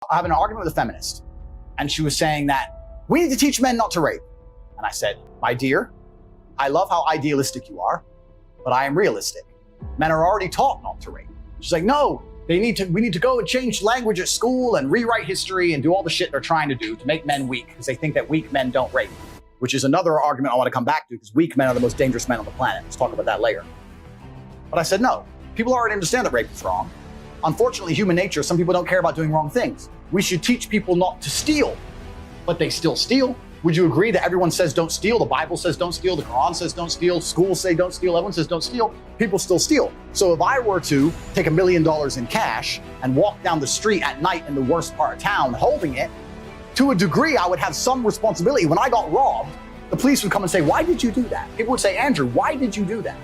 I have an argument with a feminist, and she was saying that we need to teach men not to rape. And I said, my dear, I love how idealistic you are, but I am realistic. Men are already taught not to rape. She's like, no, we need to go and change language at school and rewrite history and do all the shit they're trying to do to make men weak, because they think that weak men don't rape, which is another argument I want to come back to, because weak men are the most dangerous men on the planet. Let's talk about that later. But I said, no, people already understand that rape is wrong. Unfortunately, human nature, some people don't care about doing wrong things. We should teach people not to steal, but they still steal. Would you agree that everyone says don't steal? The Bible says don't steal, the Quran says don't steal, schools say don't steal, everyone says don't steal, people still steal. So if I were to take $1 million in cash and walk down the street at night in the worst part of town holding it, to a degree I would have some responsibility. When I got robbed, the police would come and say, why did you do that? People would say, Andrew, why did you do that?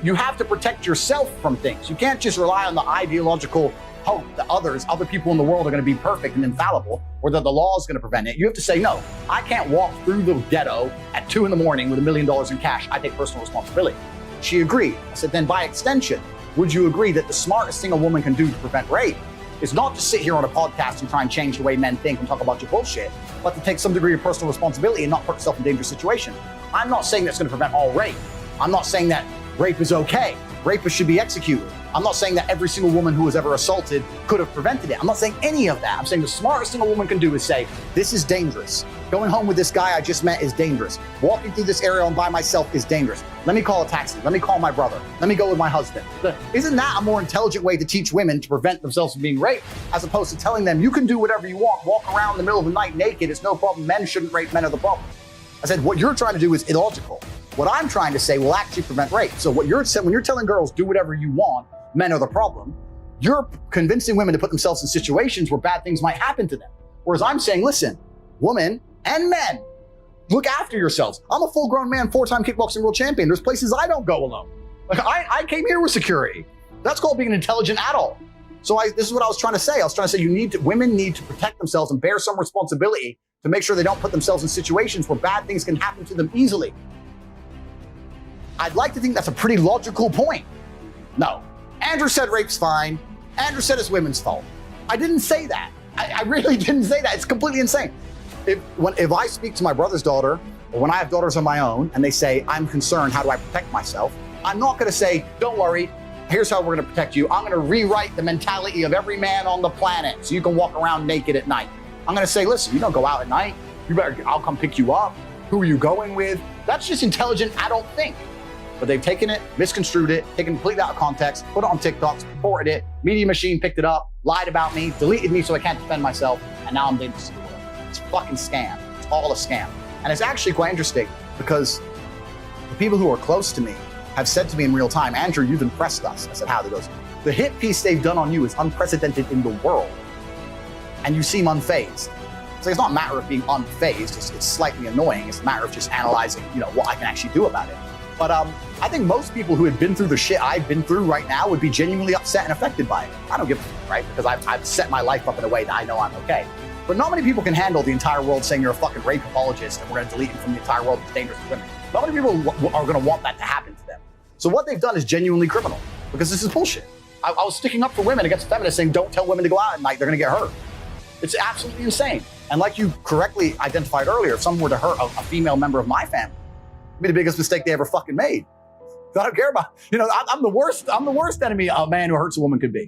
You have to protect yourself from things. You can't just rely on the ideological hope that other people in the world are going to be perfect and infallible, or that the law is going to prevent it. You have to say, no, I can't walk through the ghetto at 2 a.m. with $1 million in cash. I take personal responsibility. She agreed. I said, then by extension, would you agree that the smartest thing a woman can do to prevent rape is not to sit here on a podcast and try and change the way men think and talk about your bullshit, but to take some degree of personal responsibility and not put yourself in a dangerous situation? I'm not saying that's going to prevent all rape. I'm not saying that rape is okay. Rapists should be executed. I'm not saying that every single woman who was ever assaulted could have prevented it. I'm not saying any of that. I'm saying the smartest thing a woman can do is say, this is dangerous. Going home with this guy I just met is dangerous. Walking through this area by myself is dangerous. Let me call a taxi. Let me call my brother. Let me go with my husband. Isn't that a more intelligent way to teach women to prevent themselves from being raped, as opposed to telling them, you can do whatever you want, walk around in the middle of the night naked, it's no problem, men shouldn't rape, men are the problem. I said, what you're trying to do is illogical. What I'm trying to say will actually prevent rape. So what you're saying, when you're telling girls, do whatever you want, men are the problem, you're convincing women to put themselves in situations where bad things might happen to them. Whereas I'm saying, listen, women and men, look after yourselves. I'm a full-grown man, 4-time kickboxing world champion. There's places I don't go alone. Like I came here with security. That's called being an intelligent adult. So this is what I was trying to say. I was trying to say women need to protect themselves and bear some responsibility to make sure they don't put themselves in situations where bad things can happen to them easily. I'd like to think that's a pretty logical point. No, Andrew said rape's fine. Andrew said it's women's fault. I didn't say that. I really didn't say that. It's completely insane. If I speak to my brother's daughter, or when I have daughters of my own, and they say, I'm concerned, how do I protect myself? I'm not gonna say, don't worry, here's how we're gonna protect you. I'm gonna rewrite the mentality of every man on the planet so you can walk around naked at night. I'm gonna say, listen, you don't go out at night. I'll come pick you up. Who are you going with? That's just intelligent adult think. But they've taken it, misconstrued it, taken it completely out of context, put it on TikTok, reported it, Media Machine picked it up, lied about me, deleted me so I can't defend myself, and now I'm dangerous to the world. It's a fucking scam. It's all a scam. And it's actually quite interesting because the people who are close to me have said to me in real time, Andrew, you've impressed us. I said, how? He goes, the hit piece they've done on you is unprecedented in the world, and you seem unfazed. So it's not a matter of being unfazed, it's slightly annoying. It's a matter of just analyzing, what I can actually do about it. But I think most people who had been through the shit I've been through right now would be genuinely upset and affected by it. I don't give a fuck, right? Because I've set my life up in a way that I know I'm okay. But not many people can handle the entire world saying you're a fucking rape apologist and we're gonna delete you from the entire world, it's dangerous to women. Not many people are gonna want that to happen to them. So what they've done is genuinely criminal, because this is bullshit. I was sticking up for women against feminists saying don't tell women to go out at night, they're gonna get hurt. It's absolutely insane. And like you correctly identified earlier, if someone were to hurt a female member of my family, it'd be the biggest mistake they ever fucking made. So I don't care about, I'm the worst enemy a man who hurts a woman could be.